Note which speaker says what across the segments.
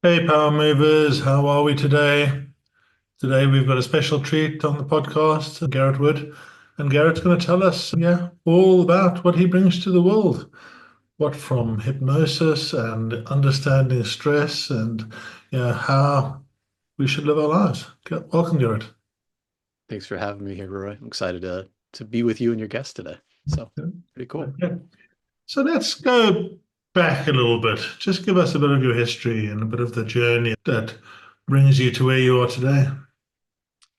Speaker 1: Hey, Power Movers, how are we today? Today we've got a special treat on the podcast, Garrett Wood. And Garrett's going to tell us, all about what he brings to the world. What from hypnosis and understanding stress and, how we should live our lives. Welcome, Garrett.
Speaker 2: Thanks for having me here, Roy. I'm excited to be with you and your guest today. So
Speaker 1: Yeah.
Speaker 2: pretty cool.
Speaker 1: Okay. So let's go back a little bit. Just give us a bit of your history and a bit of the journey that brings you to where you are today.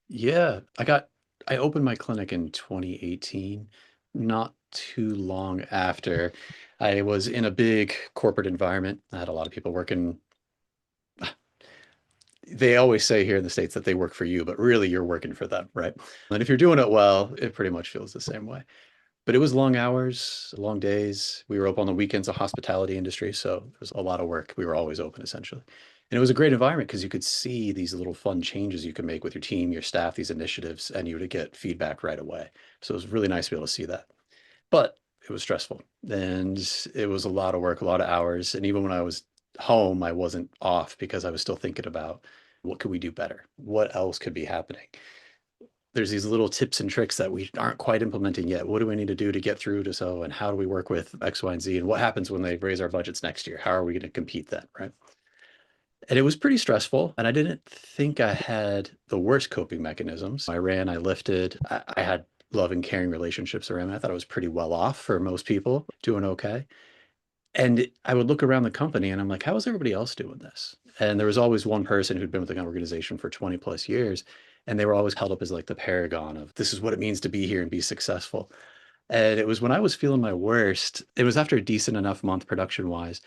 Speaker 2: Yeah, I opened my clinic in 2018, not too long after I was in a big corporate environment. I had a lot of people working. They always say here in the States that they work for you, but really you're working for them, right? And if you're doing it well, it pretty much feels the same way. But it was long hours, long days. We were open on the weekends, a hospitality industry, so there was a lot of work. We were always open essentially. And it was a great environment because you could see these little fun changes you can make with your team, your staff, these initiatives, and you would get feedback right away. So it was really nice to be able to see that. But it was stressful and it was a lot of work, a lot of hours. And even when I was home, I wasn't off because I was still thinking about what could we do better? What else could be happening? There's these little tips and tricks that we aren't quite implementing yet. What do we need to do to get through to so, and how do we work with X, Y, and Z? And what happens when they raise our budgets next year? How are we going to compete then? Right. And it was pretty stressful. And I didn't think I had the worst coping mechanisms. I ran, I lifted, I had loving, caring relationships around me. I thought I was pretty well off for most people, doing okay. And I would look around the company and I'm like, how is everybody else doing this? And there was always one person who'd been with the organization for 20 plus years. And they were always held up as like the paragon of this is what it means to be here and be successful. And it was when I was feeling my worst, it was after a decent enough month production wise,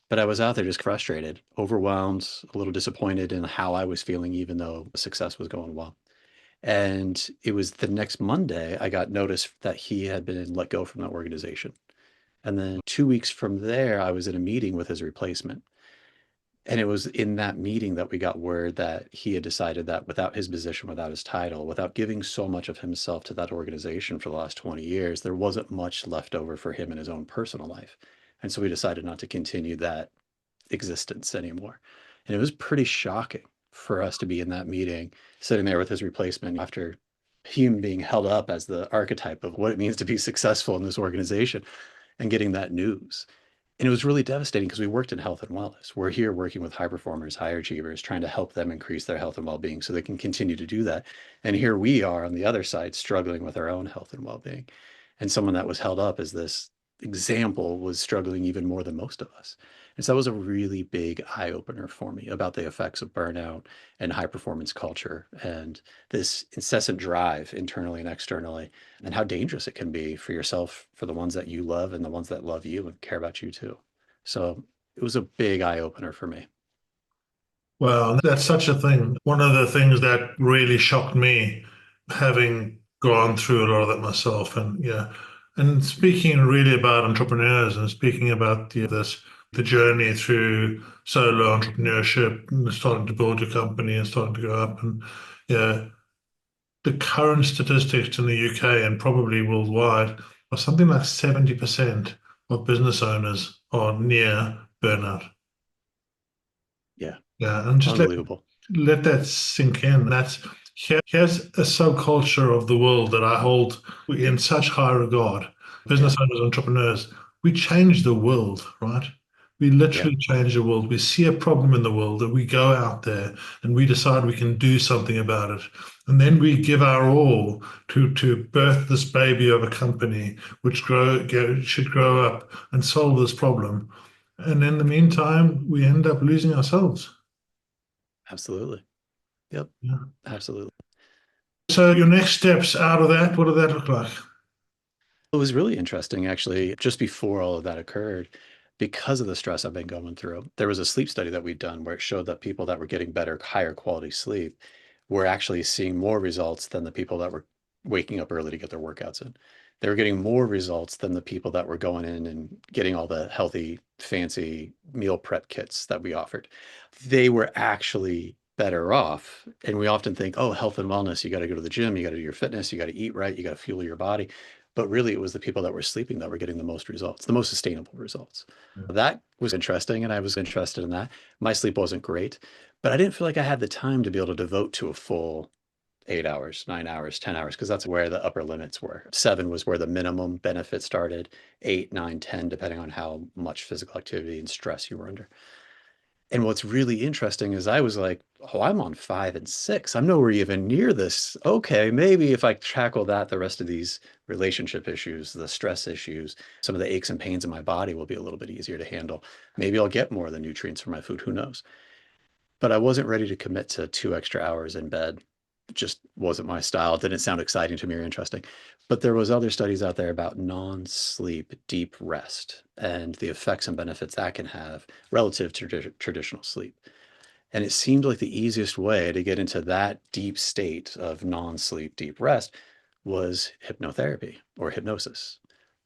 Speaker 2: but I was out there just frustrated, overwhelmed, a little disappointed in how I was feeling, even though success was going well. And it was the next Monday I got notice that he had been let go from that organization. And then 2 weeks from there, I was in a meeting with his replacement. And it was in that meeting that we got word that he had decided that without his position, without his title, without giving so much of himself to that organization for the last 20 years, there wasn't much left over for him in his own personal life. And so we decided not to continue that existence anymore. And it was pretty shocking for us to be in that meeting, sitting there with his replacement after him being held up as the archetype of what it means to be successful in this organization and getting that news. And it was really devastating because we worked in health and wellness. We're here working with high performers, high achievers, trying to help them increase their health and well-being so they can continue to do that. And here we are on the other side struggling with our own health and well-being. And someone that was held up as this example was struggling even more than most of us. And so that was a really big eye opener for me about the effects of burnout and high performance culture and this incessant drive internally and externally, and how dangerous it can be for yourself, for the ones that you love and the ones that love you and care about you too. So it was a big eye opener for me.
Speaker 1: Well, that's such a thing. One of the things that really shocked me, having gone through a lot of that myself, and speaking really about entrepreneurs and speaking about the journey through solo entrepreneurship and starting to build your company and starting to go up, and yeah, the current statistics in the UK and probably worldwide are something like 70% of business owners are near burnout.
Speaker 2: Yeah,
Speaker 1: Yeah, and just
Speaker 2: unbelievable.
Speaker 1: let that sink in. Here's a subculture of the world that I hold in such high regard. Business
Speaker 2: Yeah,
Speaker 1: owners, entrepreneurs, we change the world, right? We
Speaker 2: yeah,
Speaker 1: literally change the world. We see a problem in the world that we go out there and we decide we can do something about it. And then we give our all to birth this baby of a company which should grow up and solve this problem. And in the meantime, we end up losing ourselves.
Speaker 2: absolutely. Yep,
Speaker 1: Yeah.
Speaker 2: absolutely.
Speaker 1: So your next steps out of that, what did that look like?
Speaker 2: It was really interesting, actually, just before all of that occurred, because of the stress I've been going through. There was a sleep study that we'd done where it showed that people that were getting better, higher quality sleep were actually seeing more results than the people that were waking up early to get their workouts in. They were getting more results than the people that were going in and getting all the healthy, fancy meal prep kits that we offered. They were actually better off. And we often think, oh, health and wellness, you got to go to the gym, you got to do your fitness, you got to eat right, you got to fuel your body. but really it was the people that were sleeping that were getting the most results, the most sustainable results.
Speaker 1: Yeah.
Speaker 2: That was interesting, and I was interested in that. My sleep wasn't great, but I didn't feel like I had the time to be able to devote to a full 8 hours, 9 hours, 10 hours, because that's where the upper limits were. 7 was where the minimum benefit started, 8, 9, 10, depending on how much physical activity and stress you were under. And what's really interesting is I was like, oh, I'm on 5 and 6. I'm nowhere even near this. Okay, maybe if I tackle that, the rest of these relationship issues, the stress issues, some of the aches and pains in my body will be a little bit easier to handle. Maybe I'll get more of the nutrients from my food. Who knows? But I wasn't ready to commit to 2 extra hours in bed. It just wasn't my style. It didn't sound exciting to me or interesting. But there was other studies out there about non-sleep deep rest and the effects and benefits that can have relative to traditional sleep. And it seemed like the easiest way to get into that deep state of non-sleep deep rest was hypnotherapy or hypnosis.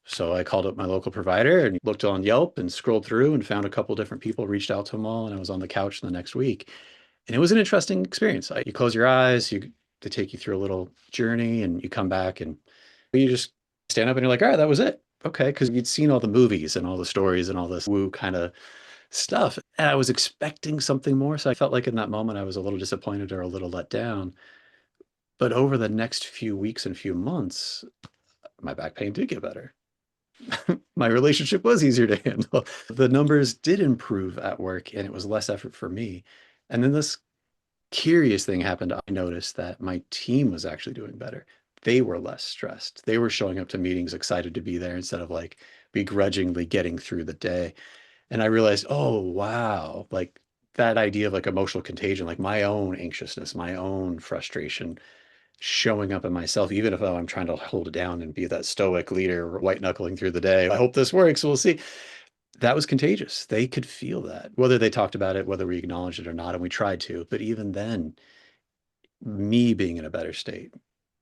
Speaker 2: So I called up my local provider and looked on Yelp and scrolled through and found a couple different people, reached out to them all, and I was on the couch the next week. And it was an interesting experience. You close your eyes, they take you through a little journey, and you come back and you just stand up and you're like, all right, that was it. Okay. Because you'd seen all the movies and all the stories and all this woo kind of stuff. And I was expecting something more. So I felt like in that moment, I was a little disappointed or a little let down. But over the next few weeks and few months, my back pain did get better. My relationship was easier to handle. The numbers did improve at work and it was less effort for me. And then this curious thing happened. I noticed that my team was actually doing better. They were less stressed. They were showing up to meetings excited to be there instead of like begrudgingly getting through the day. And I realized, oh, wow, like that idea of like emotional contagion, like my own anxiousness, my own frustration showing up in myself, even if I'm trying to hold it down and be that stoic leader, white-knuckling through the day. I hope this works. We'll see. That was contagious. They could feel that, whether they talked about it, whether we acknowledged it or not, and we tried to. But even then, me being in a better state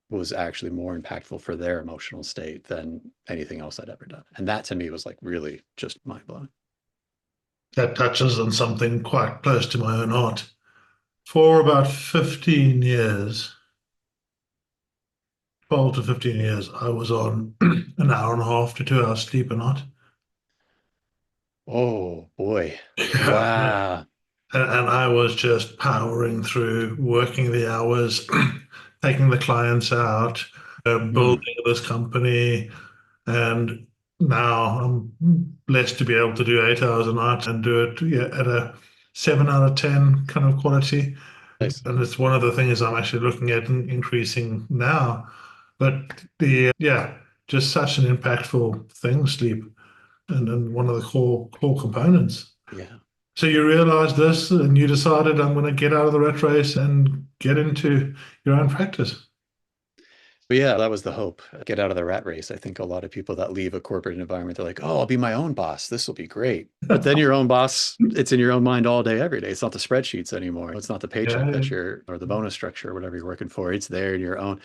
Speaker 2: was actually more impactful for their emotional state than anything else I'd ever done. And that to me was like really just mind-blowing.
Speaker 1: That touches on something quite close to my own heart. For about 15 years, 12 to 15 years, I was on an hour and a half to 2 hours sleep a night.
Speaker 2: Oh boy.
Speaker 1: Yeah.
Speaker 2: Wow.
Speaker 1: And I was just powering through, working the hours, taking the clients out,
Speaker 2: Mm,
Speaker 1: building this company. And now I'm blessed to be able to do 8 hours a night and do it, yeah, at a 7 out of 10 kind of quality.
Speaker 2: nice.
Speaker 1: And it's one of the things I'm actually looking at increasing now. But yeah, just such an impactful thing, sleep, and one of the core components.
Speaker 2: Yeah.
Speaker 1: So you realized this and you decided I'm going to get out of the rat race and get into your own practice.
Speaker 2: But yeah, that was the hope. Get out of the rat race. I think a lot of people that leave a corporate environment, they're like, oh, I'll be my own boss. This will be great. But then your own boss, it's in your own mind all day, every day. It's not the spreadsheets anymore. It's not the paycheck
Speaker 1: Yeah,
Speaker 2: that you're, or the bonus structure, or whatever you're working for. It's there in your own.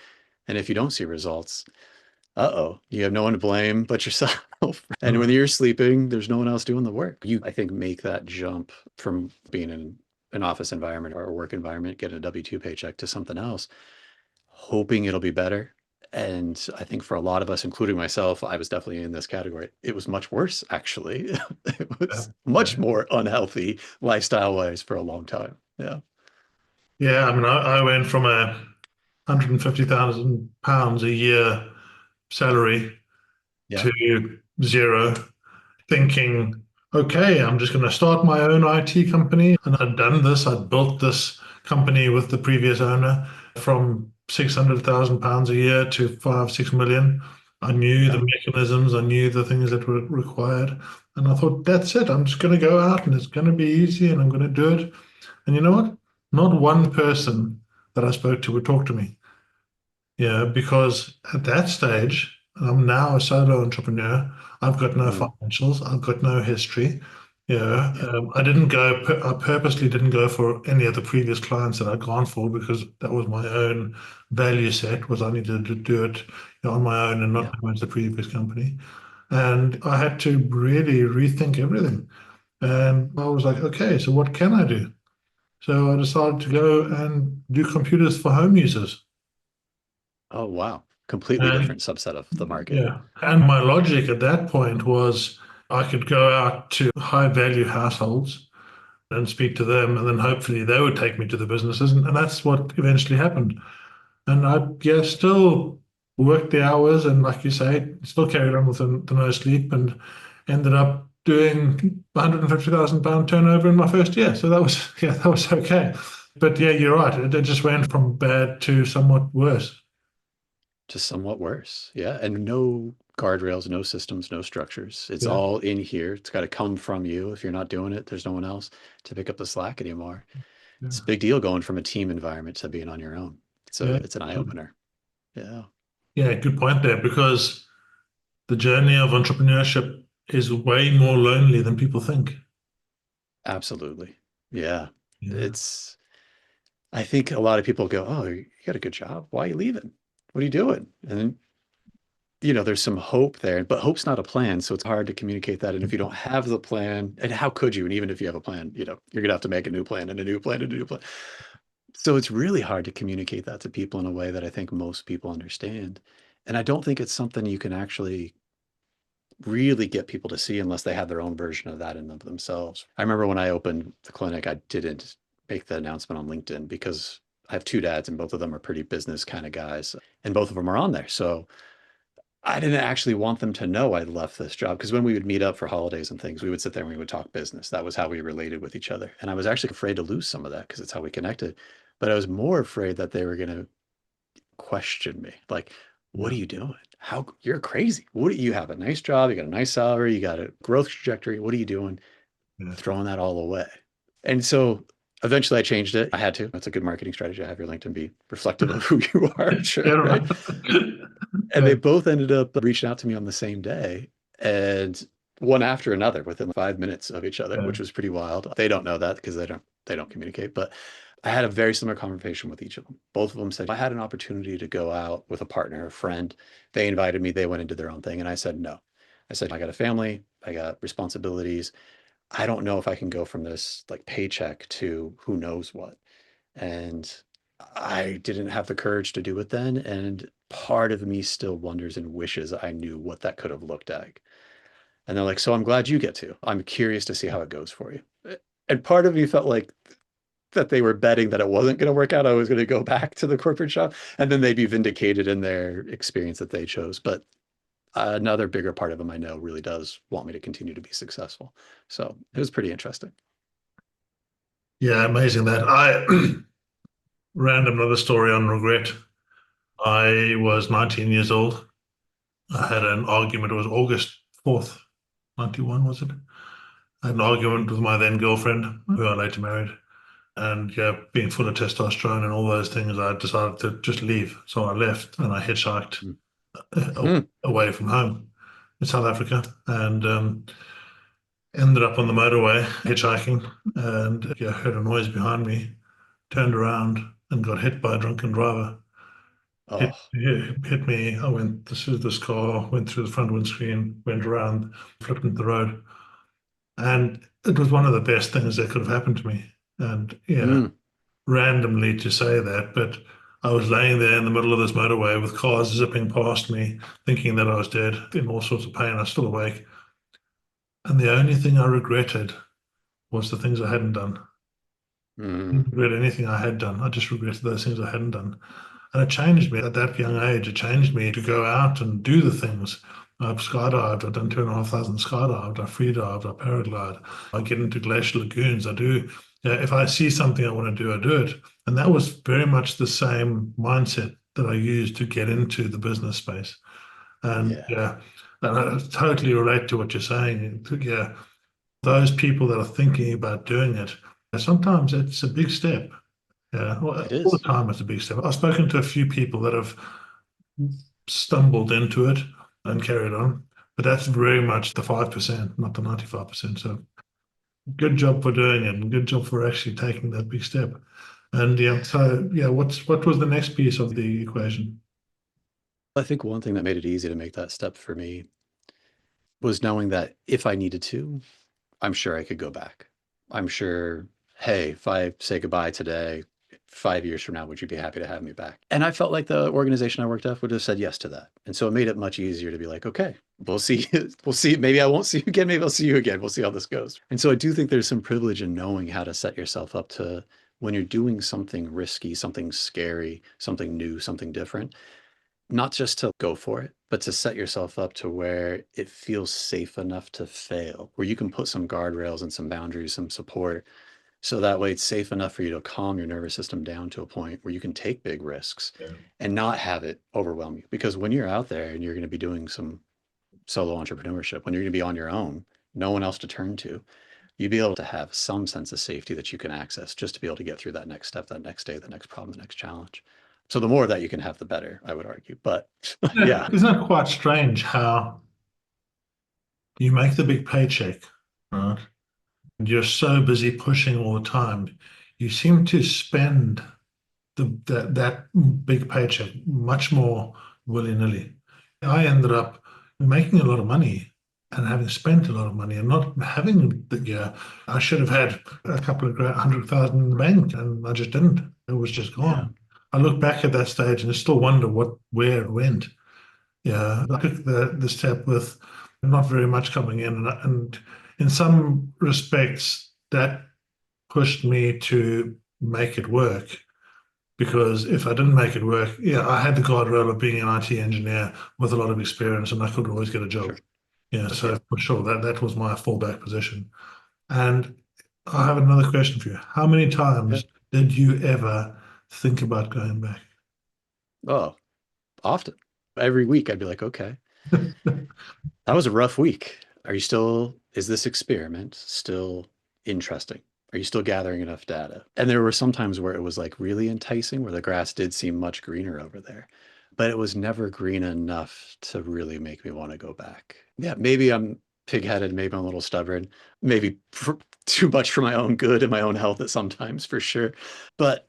Speaker 2: And if you don't see results, uh-oh, you have no one to blame but yourself. And when you're sleeping, there's no one else doing the work. You, I think, make that jump from being in an office environment or a work environment, getting a W-2 paycheck to something else, hoping it'll be better. And I think for a lot of us, including myself, I was definitely in this category. It was much worse, actually. It
Speaker 1: yeah,
Speaker 2: was much
Speaker 1: yeah.
Speaker 2: more unhealthy lifestyle-wise for a long time. Yeah.
Speaker 1: Yeah, I mean, I went from a £150,000 a year salary
Speaker 2: Yeah.
Speaker 1: to zero, thinking, okay, I'm just going to start my own IT company. And I'd done this, I'd built this company with the previous owner from £600,000 a year to 5, 6 million. I knew
Speaker 2: Yeah.
Speaker 1: the mechanisms, I knew the things that were required. And I thought, that's it. I'm just going to go out and it's going to be easy and I'm going to do it. And you know what? Not one person that I spoke to would talk to me. Yeah, because at that stage, I'm now a solo entrepreneur. I've got no
Speaker 2: Mm,
Speaker 1: financials. I've got no history. Yeah,
Speaker 2: yeah.
Speaker 1: I didn't go. I purposely didn't go for any of the previous clients that I'd gone for because that was my own value set. Was I needed to do it, on my own and
Speaker 2: Yeah.
Speaker 1: not manage the previous company. And I had to really rethink everything. And I was like, okay, so what can I do? So I decided to go and do computers for home users.
Speaker 2: Oh, wow. completely different
Speaker 1: And
Speaker 2: subset of the market.
Speaker 1: yeah, and my logic at that point was I could go out to high value households and speak to them, and then hopefully they would take me to the businesses, and that's what eventually happened. And I, yeah, still worked the hours, and like you say, still carried on with the no sleep, and ended up doing £150,000 turnover in my first year. So that was, yeah, that was okay. But yeah, you're right. It just went from bad to somewhat worse.
Speaker 2: Just somewhat worse. Yeah. And no guardrails, no systems, no structures. It's
Speaker 1: Yeah,
Speaker 2: all in here. It's got to come from you. If you're not doing it, there's no one else to pick up the slack anymore. It's a
Speaker 1: yeah,
Speaker 2: big deal going from a team environment to being on your own.
Speaker 1: yeah.
Speaker 2: It's an eye opener. Yeah,
Speaker 1: Yeah, good point there, because the journey of entrepreneurship is way more lonely than people think.
Speaker 2: absolutely. Yeah.
Speaker 1: Yeah.
Speaker 2: It's, I think a lot of people go, oh, you got a good job. Why are you leaving? What are you doing? And then, there's some hope there, but hope's not a plan. So it's hard to communicate that. And if you don't have the plan, and how could you? And even if you have a plan, you're going to have to make a new plan and a new plan and a new plan. So it's really hard to communicate that to people in a way that I think most people understand. And I don't think it's something you can actually really get people to see unless they have their own version of that in themselves. I remember when I opened the clinic, I didn't make the announcement on LinkedIn because I have two dads and both of them are pretty business kind of guys and both of them are on there. So I didn't actually want them to know I left this job because when we would meet up for holidays and things, we would sit there and we would talk business. That was how we related with each other. And I was actually afraid to lose some of that because it's how we connected. But I was more afraid that they were going to question me. Like, what
Speaker 1: Yeah.
Speaker 2: are you doing? How you're crazy. What do you have a nice job? You got a nice salary. You got a growth trajectory. What are you doing?
Speaker 1: Yeah.
Speaker 2: Throwing that all away. And so eventually I changed it. I had to. That's a good marketing strategy. I have your LinkedIn be reflective of who you are, I'm
Speaker 1: Yeah,
Speaker 2: sure, right?
Speaker 1: right.
Speaker 2: And
Speaker 1: Yeah,
Speaker 2: they both ended up reaching out to me on the same day and one after another within 5 minutes of each other,
Speaker 1: yeah,
Speaker 2: which was pretty wild. They don't know that because they don't communicate, but I had a very similar conversation with each of them. Both of them said, I had an opportunity to go out with a partner, a friend. They invited me, they went and did their own thing. And I said, no. I said, I got a family, I got responsibilities. I don't know if I can go from this like paycheck to who knows what. And I didn't have the courage to do it then. And part of me still wonders and wishes I knew what that could have looked like. And they're like, so I'm glad you get to. I'm curious to see how it goes for you. And part of me felt like that they were betting that it wasn't going to work out. I was going to go back to the corporate shop and then they'd be vindicated in their experience that they chose. But another bigger part of them I know really does want me to continue to be successful. So it was pretty interesting.
Speaker 1: yeah, amazing that. I random another story on regret. I was 19 years old. I had an argument. It was August 4th, 91, was it? I had an argument with my then girlfriend, who I later married. And yeah, being full of testosterone and all those things, I decided to just leave. So I left and I hitchhiked
Speaker 2: Mm.
Speaker 1: away from home in South Africa, and ended up on the motorway hitchhiking, and yeah, heard a noise behind me, turned around and got hit by a drunken driver.
Speaker 2: Oh,
Speaker 1: Hit me. I went through this car, went through the front windscreen, went around, flipped into the road. And it was one of the best things that could have happened to me. And yeah,
Speaker 2: mm.
Speaker 1: randomly to say that, but I was laying there in the middle of this motorway with cars zipping past me, thinking that I was dead, in all sorts of pain. I was still awake. And the only thing I regretted was the things I hadn't done. I
Speaker 2: Mm.
Speaker 1: didn't regret anything I had done. I just regretted those things I hadn't done. And it changed me at that young age. It changed me to go out and do the things. I've skydived. I've done 2,500 skydived. I freedived. I paraglide. I get into glacial lagoons. I do. Yeah, if I see something I want to do, I do it. And that was very much the same mindset that I used to get into the business space. And
Speaker 2: Yeah,
Speaker 1: yeah, and I totally relate to what you're saying. Yeah, those people that are thinking about doing it, sometimes it's a big step. Yeah, well,
Speaker 2: it
Speaker 1: all the
Speaker 2: is.
Speaker 1: time it's a big step. I've spoken to a few people that have stumbled into it and carried on, but that's very much the 5%, not the 95%. So good job for doing it, and good job for actually taking that big step. And yeah, so yeah, what was the next piece of the equation?
Speaker 2: I think one thing that made it easy to make that step for me was knowing that if I needed to, I'm sure I could go back. I'm sure, hey, if I say goodbye today, 5 years from now, would you be happy to have me back? And I felt like the organization I worked at would have said yes to that. And so it made it much easier to be like, okay, we'll see. We'll see. Maybe I won't see you again. Maybe I'll see you again. We'll see how this goes. And so I do think there's some privilege in knowing how to set yourself up to, when you're doing something risky, something scary, something new, something different, not just to go for it, but to set yourself up to where it feels safe enough to fail, where you can put some guardrails and some boundaries, some support. So that way it's safe enough for you to calm your nervous system down to a point where you can take big risks
Speaker 1: Yeah.
Speaker 2: and not have it overwhelm you. Because when you're out there and you're going to be doing some solo entrepreneurship, when you're going to be on your own, no one else to turn to, you'd be able to have some sense of safety that you can access just to be able to get through that next step, that next day, the next problem, the next challenge. So the more of that you can have, the better, I would argue. But
Speaker 1: Yeah,
Speaker 2: yeah,
Speaker 1: isn't it quite strange how you make the big paycheck, right? And you're so busy pushing all the time, you seem to spend that big paycheck much more willy-nilly. I ended up making a lot of money and having spent a lot of money and not having the gear. I should have had a couple of 100,000 in the bank, and I just didn't. It was just
Speaker 2: yeah,
Speaker 1: gone. I look back at that stage and I still wonder where it went. Yeah, I took the step with not very much coming in, and in some respects, that pushed me to make it work. Because if I didn't make it work, yeah, I had the guardrail of being an IT engineer with a lot of experience, and I could always get a job.
Speaker 2: sure.
Speaker 1: Yeah, so
Speaker 2: Yeah,
Speaker 1: for sure that was my fallback position. And I have another question for you. How many
Speaker 2: yeah.
Speaker 1: times did you ever think about going back?
Speaker 2: Oh, often. Every week I'd be like, okay, that was a rough week. Are you still, is this experiment still interesting? Are you still gathering enough data? And there were some times where it was like really enticing, where the grass did seem much greener over there, but it was never green enough to really make me want to go back. Yeah, maybe I'm pig-headed, maybe I'm a little stubborn, maybe too much for my own good and my own health at sometimes, for sure. But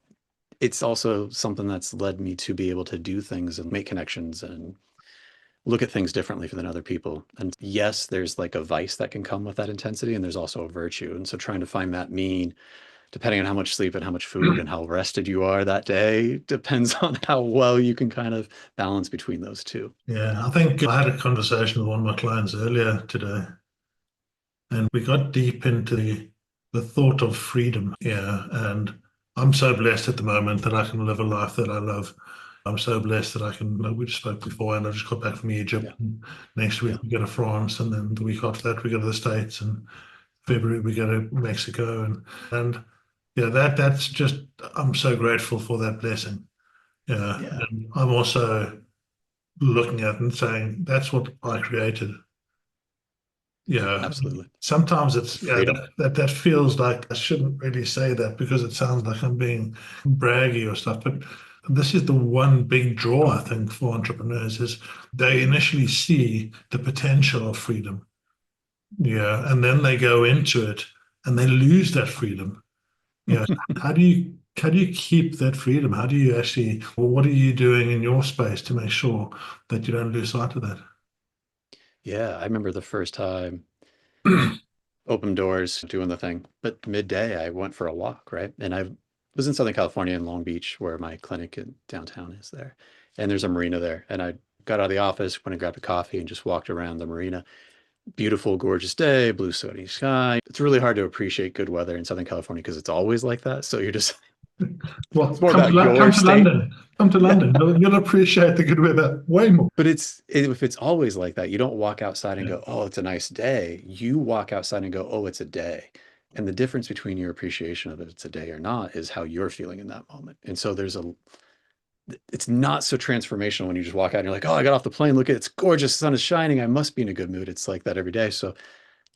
Speaker 2: it's also something that's led me to be able to do things and make connections and look at things differently than other people. And yes, there's like a vice that can come with that intensity, and there's also a virtue. And so trying to find that mean, depending on how much sleep and how much food and how rested you are that day, depends on how well you can kind of balance between those two.
Speaker 1: Yeah, I think I had a conversation with one of my clients earlier today, and we got deep into the thought of freedom. Yeah, and I'm so blessed at the moment that I can live a life that I love. I'm so blessed that I can, like we just spoke before, and I just got back from Egypt.
Speaker 2: Yeah.
Speaker 1: And next week
Speaker 2: Yeah.
Speaker 1: we go to France, and then the week after that we go to the States, and February we go to Mexico, and yeah, that's just I'm so grateful for that blessing. Yeah,
Speaker 2: Yeah.
Speaker 1: and I'm also looking at it and saying that's what I created. Yeah,
Speaker 2: Absolutely.
Speaker 1: sometimes it's yeah
Speaker 2: Freedom.
Speaker 1: that feels like I shouldn't really say that because it sounds like I'm being braggy or stuff. But this is the one big draw I think for entrepreneurs is they initially see the potential of freedom. Yeah, and then they go into it and they lose that freedom. Yeah, how do you keep that freedom? How do you actually, well, what are you doing in your space to make sure that you don't lose sight of that?
Speaker 2: Yeah. I remember the first time open doors doing the thing, but midday I went for a walk, right? And I was in Southern California in Long Beach where my clinic in downtown is there. And there's a marina there. And I got out of the office, went and grabbed a coffee and just walked around the marina. Beautiful, gorgeous day, blue sunny sky. It's really hard to appreciate good weather in Southern California because it's always like that. So you're just,
Speaker 1: Well,
Speaker 2: it's more about your
Speaker 1: Come to
Speaker 2: state.
Speaker 1: London. Come to
Speaker 2: Yeah.
Speaker 1: London. You'll appreciate the good weather way more.
Speaker 2: But if it's always like that, you don't walk outside and
Speaker 1: Yeah,
Speaker 2: go, oh, it's a nice day. You walk outside and go, oh, it's a day. And the difference between your appreciation of if it's a day or not is how you're feeling in that moment. And so it's not so transformational when you just walk out and you're like, oh, I got off the plane. Look at it's gorgeous. The sun is shining. I must be in a good mood. It's like that every day. So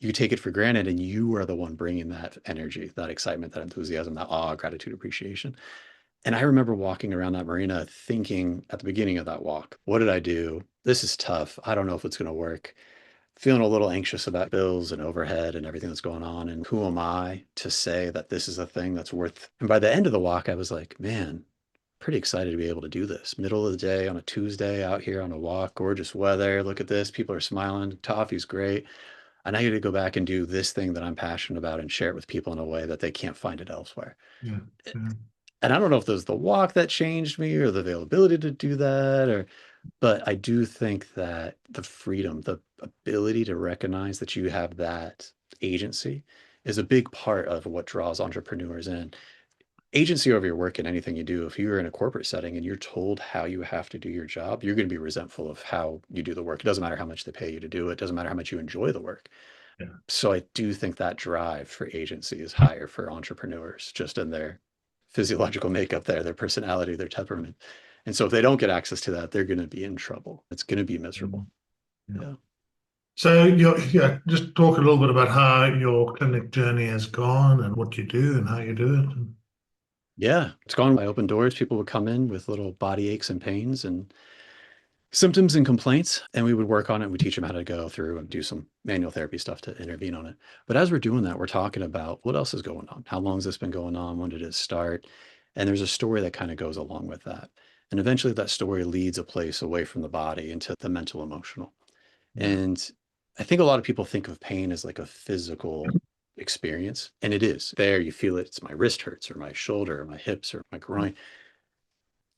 Speaker 2: you take it for granted and you are the one bringing that energy, that excitement, that enthusiasm, that awe, gratitude, appreciation. And I remember walking around that marina thinking at the beginning of that walk, what did I do? This is tough. I don't know if it's going to work. Feeling a little anxious about bills and overhead and everything that's going on. And who am I to say that this is a thing that's worth? And by the end of the walk, I was like, man, pretty excited to be able to do this. Middle of the day on a Tuesday out here on a walk, gorgeous weather. Look at this. People are smiling. Toffee's great. And I get to go back and do this thing that I'm passionate about and share it with people in a way that they can't find it elsewhere.
Speaker 1: yeah, yeah.
Speaker 2: And I don't know if it was the walk that changed me or the availability to do that, or, but I do think that the freedom, the ability to recognize that you have that agency is a big part of what draws entrepreneurs in. Agency over your work and anything you do. If you're in a corporate setting and you're told how you have to do your job, you're going to be resentful of how you do the work. It doesn't matter how much they pay you to do it. It doesn't matter how much you enjoy the work.
Speaker 1: Yeah.
Speaker 2: So I do think that drive for agency is higher for entrepreneurs, just in their physiological makeup there, their personality, their temperament. And so if they don't get access to that, they're going to be in trouble. It's going to be miserable.
Speaker 1: Yeah.
Speaker 2: Yeah.
Speaker 1: So yeah, just talk a little bit about how your clinic journey has gone and what you do and how you do it.
Speaker 2: Yeah. It's gone by open doors. People would come in with little body aches and pains and symptoms and complaints, and we would work on it. We teach them how to go through and do some manual therapy stuff to intervene on it. But as we're doing that, we're talking about what else is going on. How long has this been going on? When did it start? And there's a story that kind of goes along with that. And eventually that story leads a place away from the body into the mental emotional.
Speaker 1: Yeah.
Speaker 2: And I think a lot of people think of pain as like a physical experience, and it is. There you feel it. It's my wrist hurts or my shoulder or my hips or my groin.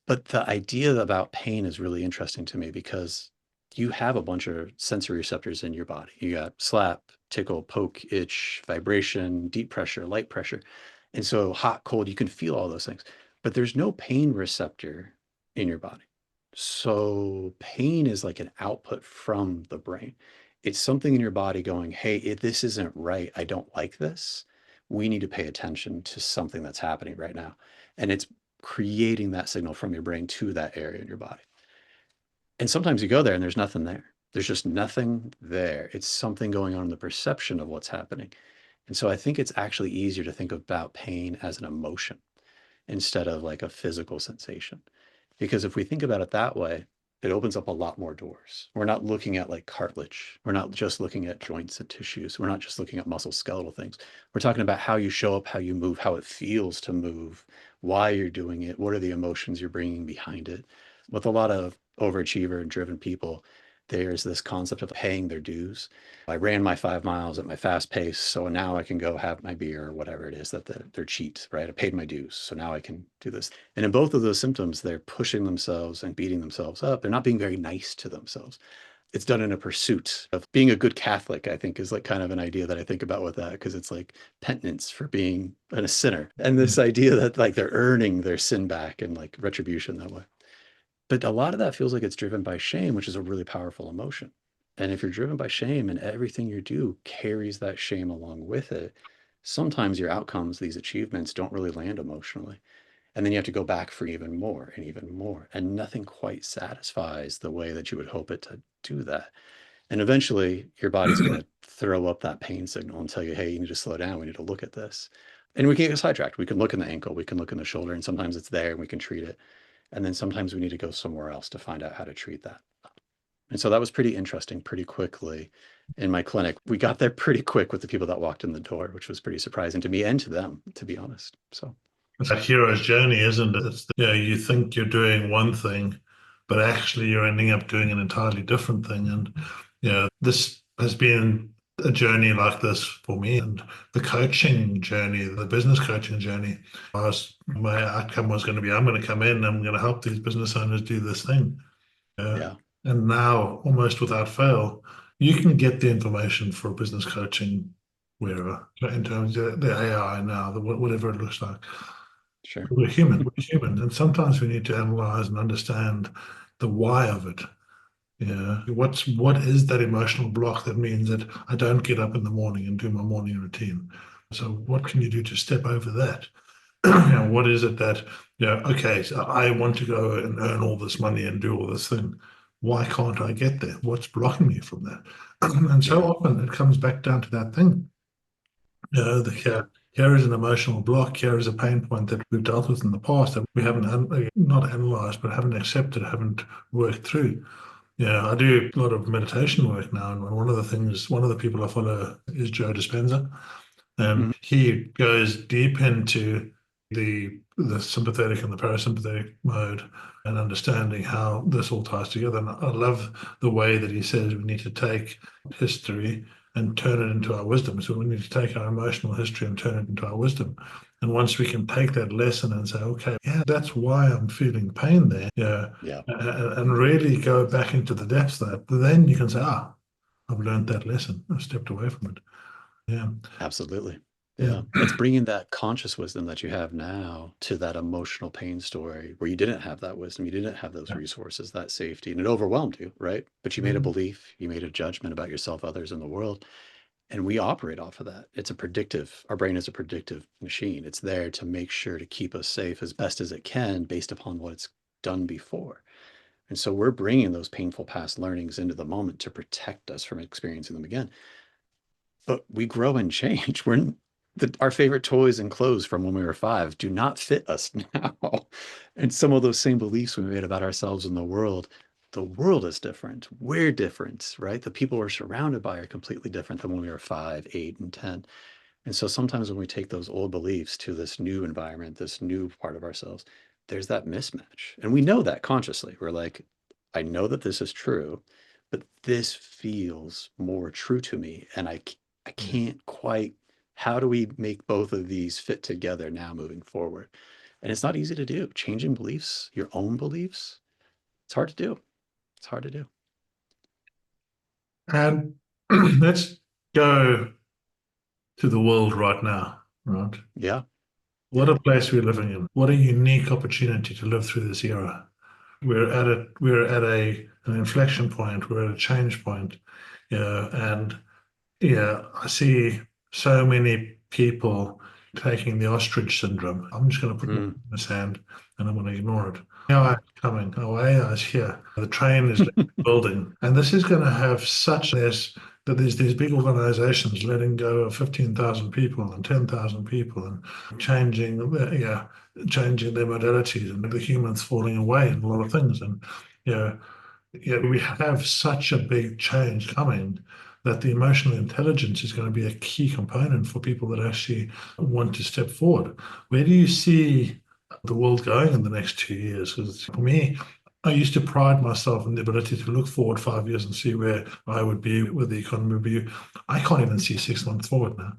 Speaker 2: But the idea about pain is really interesting to me because you have a bunch of sensory receptors in your body. You got slap, tickle, poke, itch, vibration, deep pressure, light pressure. And so hot, cold, you can feel all those things, but there's no pain receptor in your body. So pain is like an output from the brain. It's something in your body going, hey, this isn't right. I don't like this. We need to pay attention to something that's happening right now. And it's creating that signal from your brain to that area in your body. And sometimes you go there and there's nothing there. There's just nothing there. It's something going on in the perception of what's happening. And so I think it's actually easier to think about pain as an emotion instead of like a physical sensation. Because if we think about it that way, it opens up a lot more doors. We're not looking at like cartilage. We're not just looking at joints and tissues. We're not just looking at muscle skeletal things. We're talking about how you show up, how you move, how it feels to move, why you're doing it, what are the emotions you're bringing behind it. With a lot of overachiever and driven people, there's this concept of paying their dues. I ran my 5 miles at my fast pace, so now I can go have my beer or whatever it is that they're cheat, right? I paid my dues, so now I can do this. And in both of those symptoms, they're pushing themselves and beating themselves up. They're not being very nice to themselves. It's done in a pursuit of being a good Catholic, I think, is like kind of an idea that I think about with that, because it's like penitence for being a sinner. And this idea that like they're earning their sin back and like retribution that way. But a lot of that feels like it's driven by shame, which is a really powerful emotion. And if you're driven by shame and everything you do carries that shame along with it, sometimes your outcomes, these achievements, don't really land emotionally. And then you have to go back for even more and even more. And nothing quite satisfies the way that you would hope it to do that. And eventually your body's going to throw up that pain signal and tell you, hey, you need to slow down. We need to look at this. And we can get sidetracked. We can look in the ankle, we can look in the shoulder, and sometimes it's there and we can treat it. And then sometimes we need to go somewhere else to find out how to treat that. And so that was pretty interesting pretty quickly in my clinic. We got there pretty quick with the people that walked in the door, which was pretty surprising to me and to them, to be honest. So,
Speaker 1: It's a hero's journey, isn't it? You think you're doing one thing, but actually you're ending up doing an entirely different thing. And this has been a journey like this for me, and the coaching journey, the business coaching journey. My outcome was going to be, I'm going to come in, I'm going to help these business owners do this thing.
Speaker 2: yeah,
Speaker 1: And now, almost without fail, you can get the information for business coaching wherever, in terms of the AI now, whatever it looks like.
Speaker 2: sure.
Speaker 1: We're human, we're human. And sometimes we need to analyze and understand the why of it. Yeah. What is that emotional block that means that I don't get up in the morning and do my morning routine? So what can you do to step over that? What is it that, okay, so I want to go and earn all this money and do all this thing. Why can't I get there? What's blocking me from that? And so
Speaker 2: Yeah,
Speaker 1: often it comes back down to that thing.
Speaker 2: yeah,
Speaker 1: Here is an emotional block. Here is a pain point that we've dealt with in the past that we haven't not analyzed, but haven't accepted, haven't worked through. Yeah, I do a lot of meditation work now, and one of the people I follow is Joe Dispenza, and
Speaker 2: mhm,
Speaker 1: he goes deep into the sympathetic and the parasympathetic mode and understanding how this all ties together. And I love the way that he says we need to take history and turn it into our wisdom. So we need to take our emotional history and turn it into our wisdom. And once we can take that lesson and say, okay, yeah, that's why I'm feeling pain there, yeah,
Speaker 2: Yeah,
Speaker 1: and really go back into the depths of that, then you can say, ah, I've learned that lesson. I've stepped away from it. Yeah,
Speaker 2: absolutely.
Speaker 1: yeah,
Speaker 2: Yeah. It's bringing that conscious wisdom that you have now to that emotional pain story where you didn't have that wisdom, you didn't have those
Speaker 1: yeah.
Speaker 2: resources, that safety, and it overwhelmed you, right? But you made a
Speaker 1: Mm,
Speaker 2: belief, you made a judgment about yourself, others, in the world. And we operate off of that. It's a predictive, our brain is a predictive machine. It's there to make sure to keep us safe as best as it can based upon what it's done before. And so we're bringing those painful past learnings into the moment to protect us from experiencing them again. But we grow and change. Our favorite toys and clothes from when we were 5 do not fit us now. And some of those same beliefs we made about ourselves and the world is different. We're different, right? The people we're surrounded by are completely different than when we were 5, 8, and 10. And so sometimes when we take those old beliefs to this new environment, this new part of ourselves, there's that mismatch. And we know that consciously. We're like, I know that this is true, but this feels more true to me. And I
Speaker 1: yeah.
Speaker 2: can't quite, how do we make both of these fit together now moving forward? And it's not easy to do. Changing beliefs, your own beliefs, it's hard to do. It's hard to do.
Speaker 1: And let's go to the world right now, right?
Speaker 2: Yeah.
Speaker 1: What
Speaker 2: Yeah.
Speaker 1: a place we're living in. What a unique opportunity to live through this era. We're at an inflection point. We're at a change point. Yeah, and yeah, I see so many people taking the ostrich syndrome. I'm just going to put my foot
Speaker 2: Mm.
Speaker 1: in the sand and I'm going to ignore it. AI is coming. Oh, AI is here. The train is building. And this is going to have such this that there's these big organizations letting go of 15,000 people and 10,000 people and changing, yeah, changing their modalities and the humans falling away in a lot of things. And, yeah, yeah, we have such a big change coming that the emotional intelligence is going to be a key component for people that actually want to step forward. Where do you see the world going in the next 2 years? Because for me, I used to pride myself in the ability to look forward 5 years and see where I would be, where the economy would be. I can't even see 6 months forward now.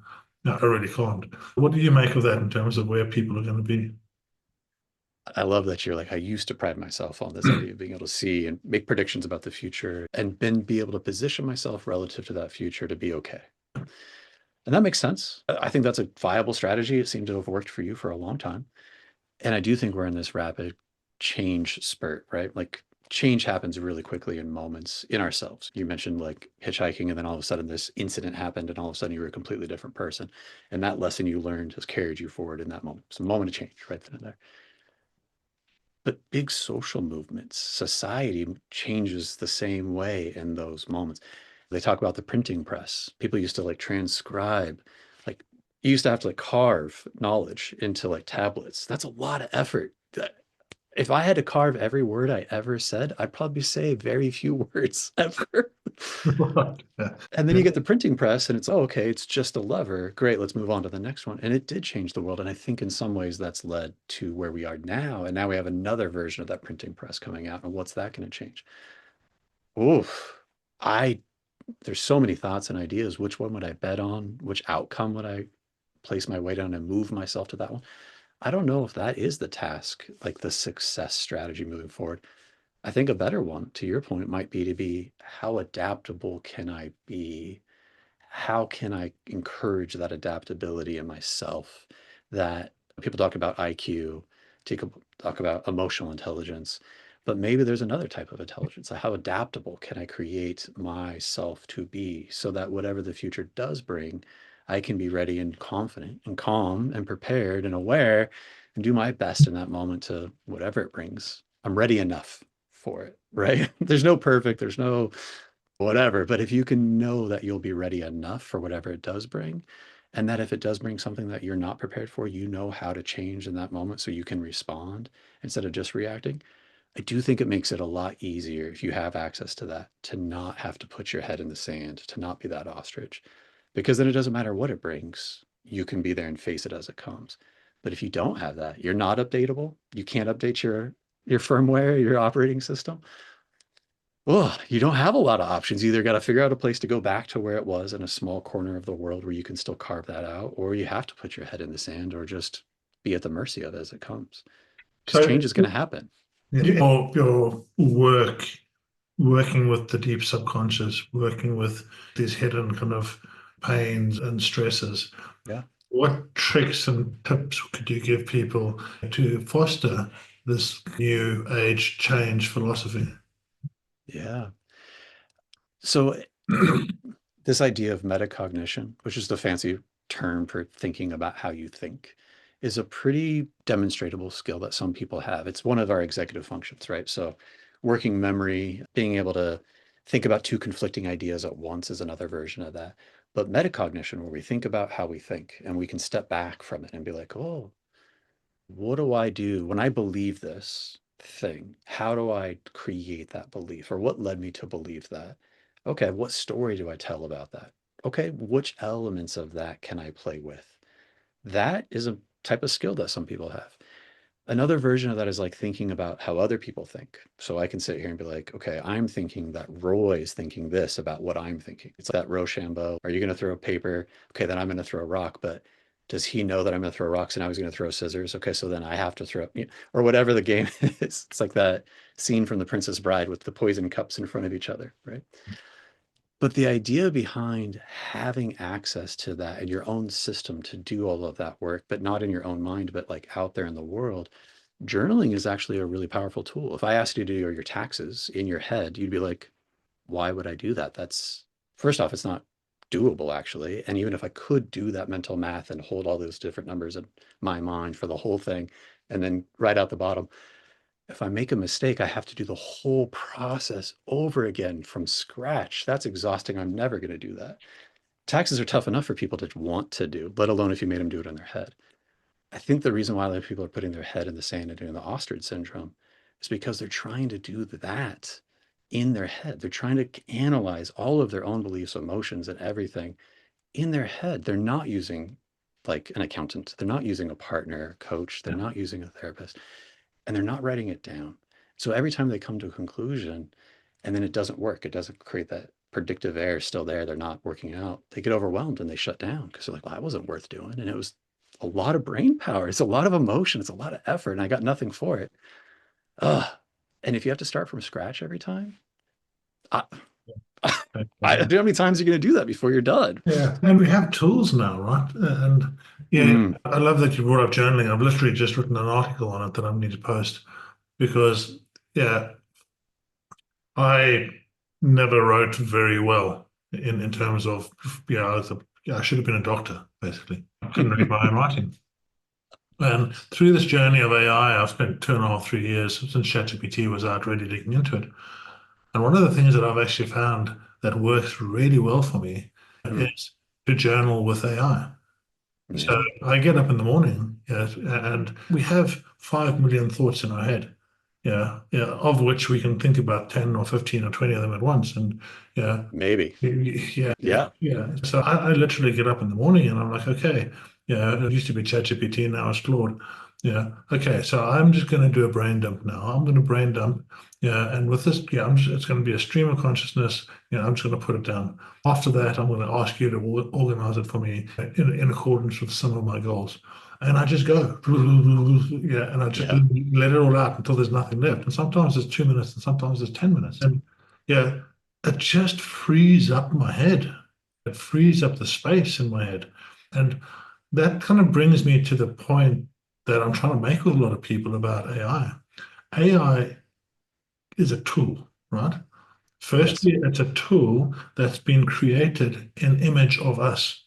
Speaker 1: No, I really can't. What do you make of that in terms of where people are going to be?
Speaker 2: I love that you're like, I used to pride myself on this idea of being able to see and make predictions about the future and then be able to position myself relative to that future to be okay. And that makes sense. I think that's a viable strategy. It seemed to have worked for you for a long time. And I do think we're in this rapid change spurt, right? Like change happens really quickly in moments in ourselves. You mentioned like hitchhiking, and then all of a sudden this incident happened, and all of a sudden you were a completely different person. And that lesson you learned has carried you forward in that moment. It's a moment of change right then and there. But big social movements, society changes the same way in those moments. They talk about the printing press. People used to like transcribe, like you used to have to like carve knowledge into like tablets. That's a lot of effort. If I had to carve every word I ever said, I'd probably say very few words ever.
Speaker 1: Yeah.
Speaker 2: And then you get the printing press and it's, oh, okay, it's just a lever. Great, let's move on to the next one. And it did change the world. And I think in some ways that's led to where we are now. And now we have another version of that printing press coming out. And what's that going to change? Oof. I there's so many thoughts and ideas. Which one would I bet on? Which outcome would I place my weight on and move myself to that one? I don't know if that is the task, like the success strategy moving forward. I think a better one, to your point, might be to be how adaptable can I be? How can I encourage that adaptability in myself? That people talk about IQ, talk about emotional intelligence, but maybe there's another type of intelligence. Like how adaptable can I create myself to be so that whatever the future does bring, I can be ready and confident and calm and prepared and aware and do my best in that moment to whatever it brings. I'm ready enough for it, right? There's no perfect, there's no whatever. But if you can know that you'll be ready enough for whatever it does bring, and that if it does bring something that you're not prepared for, you know how to change in that moment so you can respond instead of just reacting. I do think it makes it a lot easier if you have access to that, to not have to put your head in the sand, to not be that ostrich, because then it doesn't matter what it brings. You can be there and face it as it comes. But if you don't have that, you're not updatable. You can't update your firmware, your operating system. Oh, you don't have a lot of options. You either got to figure out a place to go back to where it was in a small corner of the world where you can still carve that out, or you have to put your head in the sand or just be at the mercy of as it comes, because
Speaker 1: So
Speaker 2: change is going to happen.
Speaker 1: your work, working with the deep subconscious, working with these hidden kind of pains and stresses,
Speaker 2: Yeah.
Speaker 1: what tricks and tips could you give people to foster this new age change philosophy?
Speaker 2: Yeah. So this idea of metacognition, which is the fancy term for thinking about how you think, is a pretty demonstrable skill that some people have. It's one of our executive functions, right? So working memory, being able to think about two conflicting ideas at once is another version of that. But metacognition, where we think about how we think and we can step back from it and be like, oh, what do I do when I believe this thing? How do I create that belief? Or what led me to believe that? Okay, what story do I tell about that? Okay, which elements of that can I play with? That is a type of skill that some people have. Another version of that is like thinking about how other people think. So I can sit here and be like, okay, I'm thinking that Roy is thinking this about what I'm thinking. It's like that Rochambeau. Are you going to throw a paper? Okay, then I'm going to throw a rock. But does he know that I'm going to throw rocks and now he's going to throw scissors? Okay, so then I have to throw, or whatever the game is. It's like that scene from The Princess Bride with the poison cups in front of each other, right? But the idea behind having access to that in your own system to do all of that work, but not in your own mind, but like out there in the world, journaling is actually a really powerful tool. If I asked you to do your taxes in your head, you'd be like, why would I do that? That's first off, it's not doable actually. And even if I could do that mental math and hold all those different numbers in my mind for the whole thing, and then write out the bottom, if I make a mistake, I have to do the whole process over again from scratch. That's exhausting. I'm never going to do that. Taxes are tough enough for people to want to do, let alone if you made them do it in their head. I think the reason why a lot of people are putting their head in the sand and doing the ostrich syndrome is because they're trying to do that in their head. They're trying to analyze all of their own beliefs, emotions, and everything in their head. They're not using like an accountant. They're not using a partner, coach. They're not using a therapist, and they're not writing it down. So every time they come to a conclusion and then it doesn't work, it doesn't create that predictive error still there, they're not working out, they get overwhelmed and they shut down because they're like, well, that wasn't worth doing. And it was a lot of brain power. It's a lot of emotion. It's a lot of effort. And I got nothing for it. Ugh. And if you have to start from scratch every time, I, I don't know how many times you're going to do that before you're done.
Speaker 1: Yeah, and we have tools now, right? And yeah,
Speaker 2: Mm,
Speaker 1: I love that you brought up journaling. I've literally just written an article on it that I need to post because, yeah, I never wrote very well in terms of, yeah, I should have been a doctor, basically. I couldn't read my own writing. And through this journey of AI, I've spent 2.5, 3 years since ChatGPT was out really digging into it. And one of the things that I've actually found that works really well for me
Speaker 2: mm,
Speaker 1: is to journal with AI. So
Speaker 2: yeah,
Speaker 1: I get up in the morning, yes, and we have 5 million thoughts in our head, yeah, of which we can think about 10 or 15 or 20 of them at once. And yeah,
Speaker 2: maybe.
Speaker 1: yeah,
Speaker 2: Yeah.
Speaker 1: yeah. So I literally get up in the morning and I'm like, okay, yeah, it used to be ChatGPT, now it's Claude. Yeah, okay, so I'm just going to do a brain dump now. I'm going to brain dump. Yeah, and with this, yeah, it's going to be a stream of consciousness. Yeah, I'm just going to put it down. After that, I'm going to ask you to organize it for me in accordance with some of my goals. And I just go, yeah, and I just
Speaker 2: Yeah.
Speaker 1: let it all out until there's nothing left. And sometimes it's 2 minutes, and sometimes it's 10 minutes. And yeah, it just frees up my head. It frees up the space in my head. And that kind of brings me to the point that I'm trying to make with a lot of people about AI. AI is a tool, right?
Speaker 2: Yes.
Speaker 1: Firstly, it's a tool that's been created in image of us.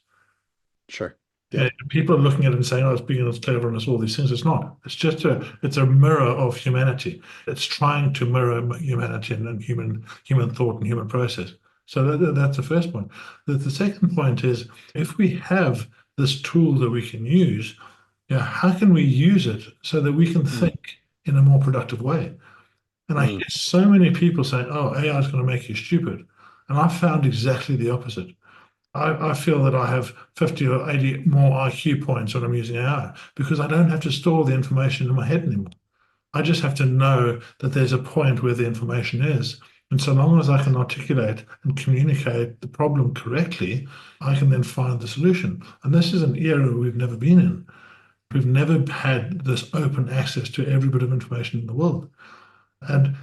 Speaker 2: Sure.
Speaker 1: And
Speaker 2: Yep.
Speaker 1: people are looking at it and saying, "Oh, it's big and it's clever and it's all these things." It's not. It's a mirror of humanity. It's trying to mirror humanity and human thought and human process. So that's the first point. The second point is if we have this tool that we can use, yeah, how can we use it so that we can
Speaker 2: Mm,
Speaker 1: think in a more productive way? And I
Speaker 2: mm,
Speaker 1: hear so many people saying, "Oh, AI is going to make you stupid," and I've found exactly the opposite. I feel that I have 50 or 80 more IQ points when I'm using AI because I don't have to store the information in my head anymore. I just have to know that there's a point where the information is. And so long as I can articulate and communicate the problem correctly, I can then find the solution. And this is an era we've never been in. We've never had this open access to every bit of information in the world. And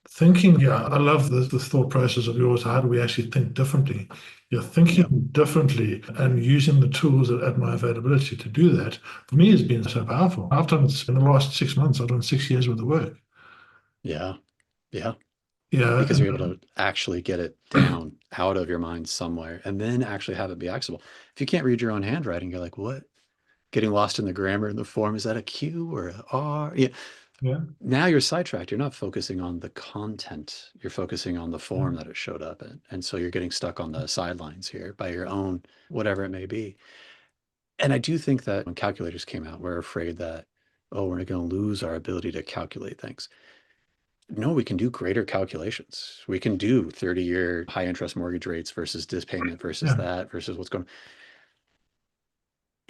Speaker 1: thinking, yeah, I love this thought process of yours. How do we actually think differently? You're
Speaker 2: Yep.
Speaker 1: thinking differently and using the tools at my availability to do that, for me, has been so powerful. I've done, in the last 6 months, I've done 6 years worth of work.
Speaker 2: Yeah. Yeah.
Speaker 1: Yeah.
Speaker 2: Because you're able to actually get it down out of your mind somewhere and then actually have it be accessible. If you can't read your own handwriting, you're like, what? Getting lost in the grammar and the form. Is that a Q or a R? Yeah.
Speaker 1: Yeah.
Speaker 2: Now you're sidetracked. You're not focusing on the content. You're focusing on the
Speaker 1: Yeah.
Speaker 2: form that it showed up in. And so you're getting stuck on the sidelines here by your own, whatever it may be. And I do think that when calculators came out, we're afraid that, oh, we're going to lose our ability to calculate things. No, we can do greater calculations. We can do 30-year high interest mortgage rates versus this payment versus
Speaker 1: Yeah.
Speaker 2: that versus what's going on.